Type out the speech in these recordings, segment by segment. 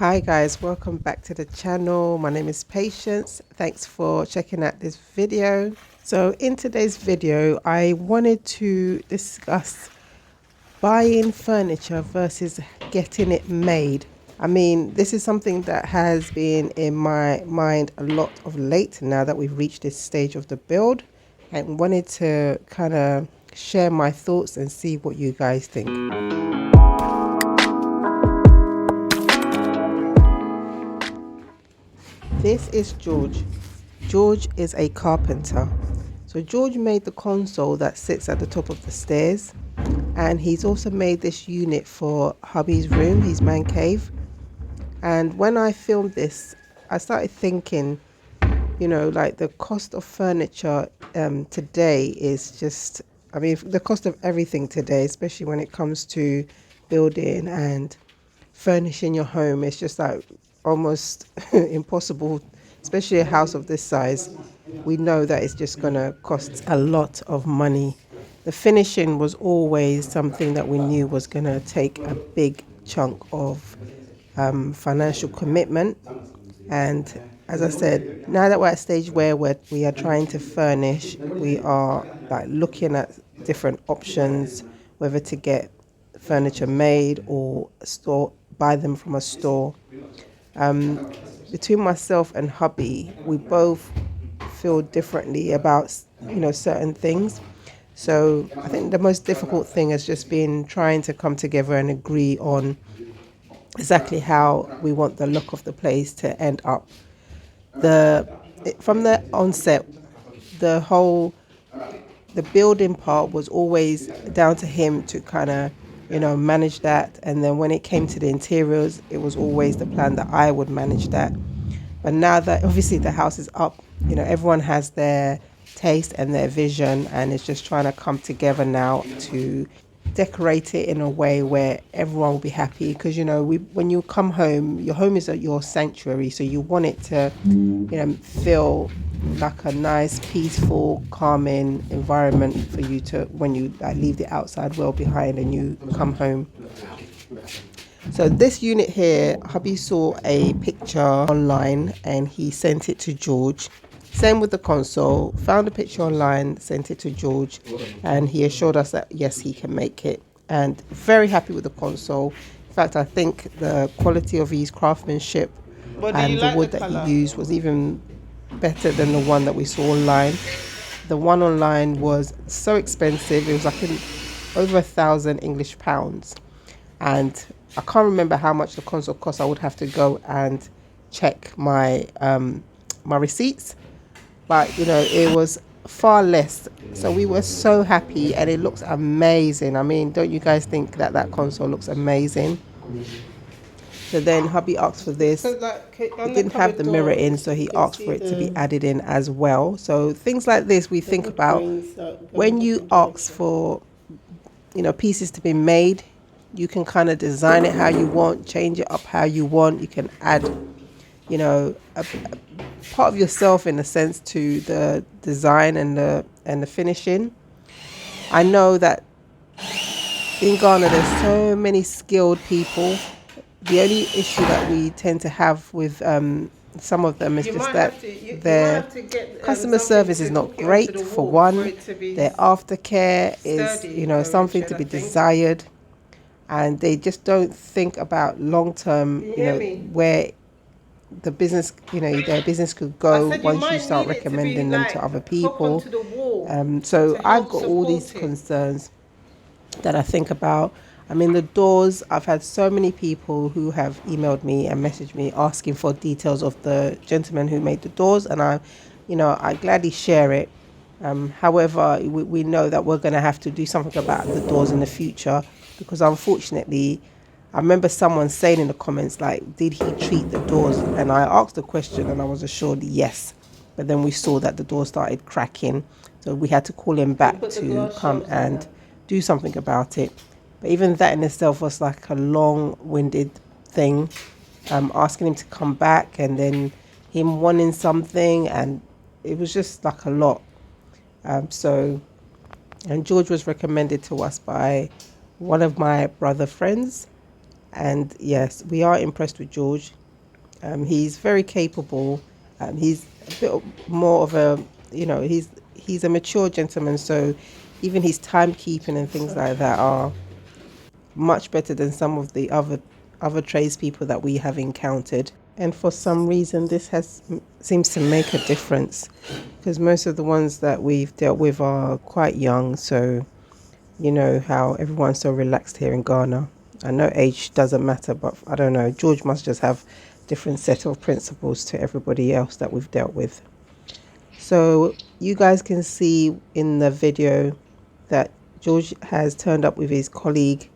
Hi guys, welcome back to the channel. My name is Patience. Thanks for checking out this video. So in today's video, I wanted to discuss buying furniture versus getting it made. I mean, this is something that has been in my mind a lot of late now that we've reached this stage of the build, and wanted to kind of share my thoughts and see what you guys think. This is George. George is a carpenter. So George made the console that sits at the top of the stairs, and he's also made this unit for hubby's room, his man cave. And when I filmed this, I started thinking, like the cost of furniture today is just, the cost of everything today, especially when it comes to building and furnishing your home, is just like almost impossible, especially a house of this size. We know that it's just going to cost a lot of money. The finishing was always something that we knew was going to take a big chunk of financial commitment. And as I said, now that we're at a stage where we are trying to furnish, we are like looking at different options, whether to get furniture made or buy them from a store. Between myself and hubby, we both feel differently about certain things. So I think the most difficult thing has just been trying to come together and agree on exactly how we want the look of the place to end up. From the onset, the building part was always down to him to kind of manage that, and then when it came to the interiors, it was always the plan that I would manage that. But now that obviously the house is up, everyone has their taste and their vision, and it's just trying to come together now to decorate it in a way where everyone will be happy. Because when you come home, your home is your sanctuary, so you want it to feel like a nice, peaceful, calming environment for you to, when you leave the outside world behind and you come home. So this unit here, hubby saw a picture online and he sent it to George. Same with the console, found a picture online, sent it to George, and he assured us that yes, he can make it. And very happy with the console. In fact, I think the quality of his craftsmanship and the wood that he used was even better than the one that we saw online. The one online was so expensive, it was like over £1,000 English, and I can't remember how much the console cost. I would have to go and check my my receipts, but it was far less. So we were so happy, and it looks amazing. I mean, don't you guys think that console looks amazing? So then hubby asked for this. It didn't have the mirror in, so he asked for it to be added in as well. So things like this we think about when you ask for pieces to be made. You can kind of design it how you want, change it up how you want. You can add a part of yourself, in a sense, to the design and the finishing. I know that in Ghana there's so many skilled people. The only issue that we tend to have with some of them is just that their customer service is not great, for one. Their aftercare is something to be desired, and they just don't think about long term, where the business, their business could go once you start recommending them to other people. So I've got all these concerns that I think about. I mean, the doors, I've had so many people who have emailed me and messaged me asking for details of the gentleman who made the doors, and I gladly share it. However, we know that we're going to have to do something about the doors in the future, because unfortunately, I remember someone saying in the comments, like, did he treat the doors? And I asked the question and I was assured yes. But then we saw that the door started cracking, so we had to call him back to come and do something about it. But even that in itself was like a long-winded thing, asking him to come back and then him wanting something, and it was just like a lot. And George was recommended to us by one of my brother friends, And yes, we are impressed with George. He's very capable. He's a bit more of a, he's a mature gentleman. So even his timekeeping and things like that are much better than some of the other tradespeople that we have encountered. And for some reason, this has seems to make a difference because most of the ones that we've dealt with are quite young. So you know how everyone's so relaxed here in Ghana. I know age doesn't matter, but I don't know. George must just have different set of principles to everybody else that we've dealt with. So you guys can see in the video that George has turned up with his colleague,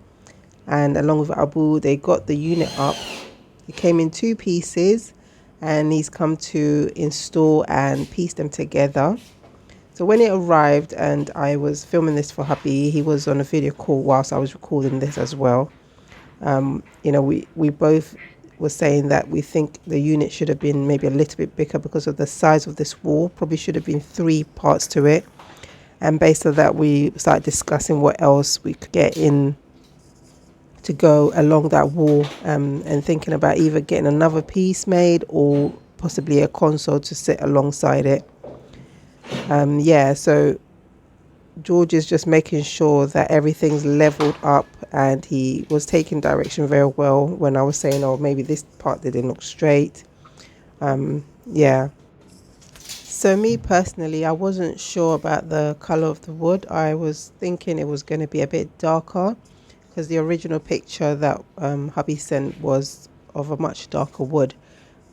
and along with Abu, they got the unit up. It came in two pieces, and he's come to install and piece them together. So when it arrived, and I was filming this for hubby, he was on a video call whilst I was recording this as well. We both were saying that we think the unit should have been maybe a little bit bigger because of the size of this wall. Probably should have been 3 parts to it. And based on that, we started discussing what else we could get in to go along that wall, and thinking about either getting another piece made or possibly a console to sit alongside it. So George is just making sure that everything's leveled up, and he was taking direction very well when I was saying, oh, maybe this part didn't look straight. Yeah. So me personally, I wasn't sure about the color of the wood. I was thinking it was going to be a bit darker because the original picture that hubby sent was of a much darker wood.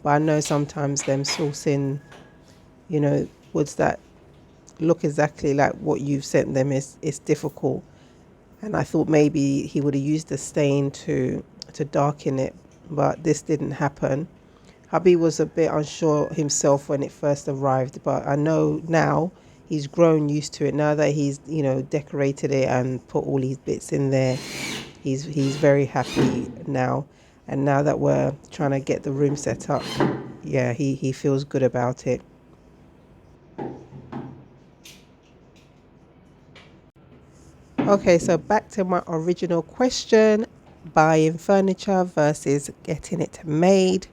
But I know sometimes them sourcing, woods that look exactly like what you've sent them is difficult. And I thought maybe he would have used the stain to darken it, but this didn't happen. Hubby was a bit unsure himself when it first arrived, but I know now he's grown used to it. Now that he's decorated it and put all these bits in there, he's very happy now. And now that we're trying to get the room set up, yeah, he feels good about it. Okay, so back to my original question, buying furniture versus getting it made.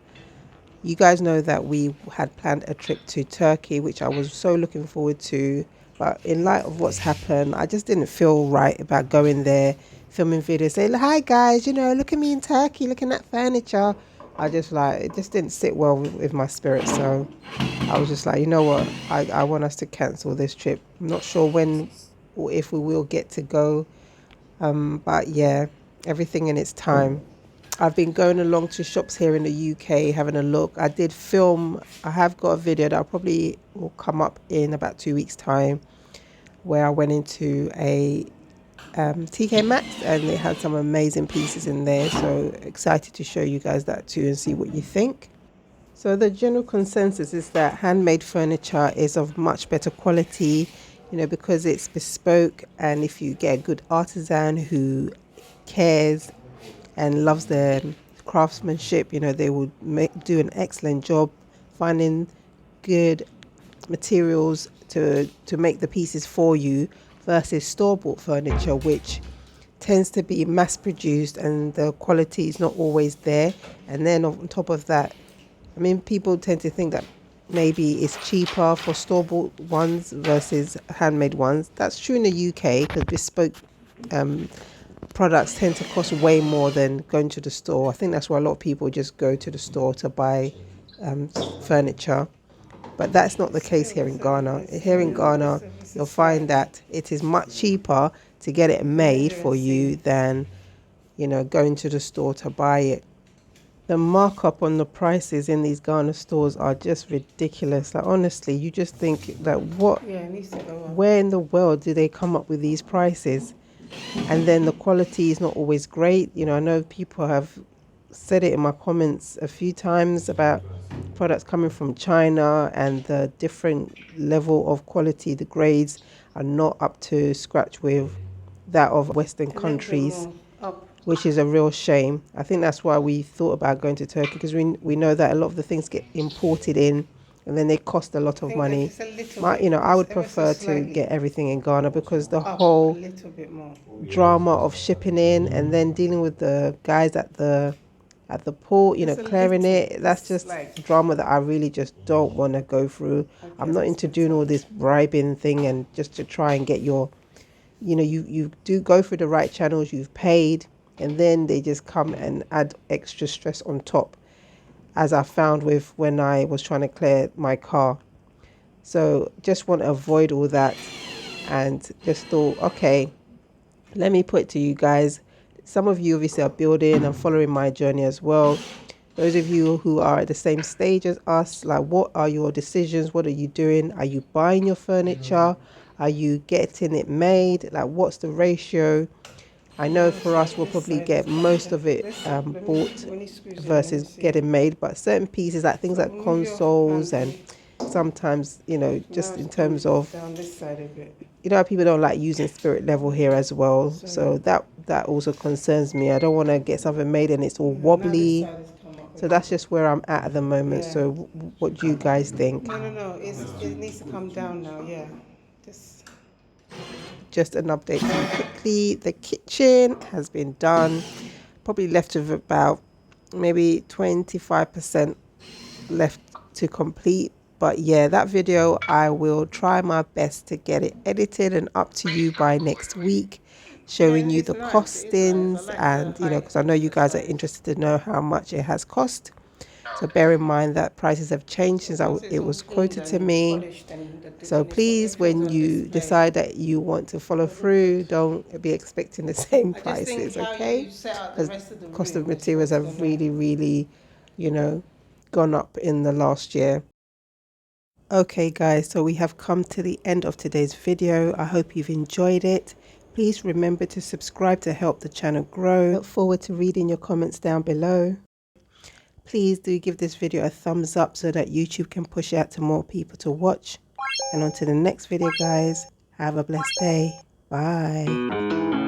You guys know that we had planned a trip to Turkey, which I was so looking forward to. But in light of what's happened, I just didn't feel right about going there, filming videos, saying, hi guys, look at me in Turkey, looking at furniture. It just didn't sit well with my spirit. So I was just like, you know what, I want us to cancel this trip. I'm not sure when or if we will get to go. But yeah, everything in its time. I've been going along to shops here in the UK, having a look. I did film, I have got a video that probably will come up in about 2 weeks' time, where I went into a TK Maxx and they had some amazing pieces in there. So excited to show you guys that too and see what you think. So the general consensus is that handmade furniture is of much better quality, because it's bespoke, and if you get a good artisan who cares and loves their craftsmanship, they will do an excellent job finding good materials to make the pieces for you, versus store-bought furniture, which tends to be mass produced and the quality is not always there. And then on top of that, people tend to think that maybe it's cheaper for store-bought ones versus handmade ones. That's true in the UK because bespoke products tend to cost way more than going to the store. I think that's why a lot of people just go to the store to buy furniture. But that's not the case here in Ghana. Here in Ghana, you'll find that it is much cheaper to get it made for you than, going to the store to buy it. The markup on the prices in these Ghana stores are just ridiculous. Like, honestly, you just think that where in the world do they come up with these prices? And then the quality is not always great. I know people have said it in my comments a few times about products coming from China and the different level of quality. The grades are not up to scratch with that of Western countries, which is a real shame. I think that's why we thought about going to Turkey, because we know that a lot of the things get imported in, and then they cost a lot of money. I would prefer to get everything in Ghana, because the whole drama of shipping in and then dealing with the guys at the port, clearing it, that's just drama that I really just don't want to go through. I'm not into doing all this bribing thing and just to try and get your, you do go through the right channels, you've paid, and then they just come and add extra stress on top, as I found with when I was trying to clear my car. So just want to avoid all that, and just thought, okay, let me put it to you guys. Some of you obviously are building and following my journey as well. Those of you who are at the same stage as us, like, what are your decisions? What are you doing? Are you buying your furniture? Are you getting it made? Like, what's the ratio? I know for us, we'll probably get most of it bought versus getting made, but certain pieces, like things like consoles, and sometimes, just in terms of, people don't like using spirit level here as well. So that also concerns me. I don't want to get something made and it's all wobbly. So that's just where I'm at the moment. So what do you guys think? No, it needs to come down now. Yeah, just an update quickly. The kitchen has been done, probably left with about maybe 25% left to complete. But yeah, that video, I will try my best to get it edited and up to you by next week, showing you the costings, and because I know you guys are interested to know how much it has cost. So bear in mind that prices have changed since it was quoted to me. So please, when you decide that you want to follow through, don't be expecting the same prices, okay? Because the cost of materials have really, really, gone up in the last year. Okay guys, so we have come to the end of today's video. I hope you've enjoyed it. Please remember to subscribe to help the channel grow. Look forward to reading your comments down below. Please do give this video a thumbs up so that YouTube can push it out to more people to watch. And on to the next video guys. Have a blessed day. Bye.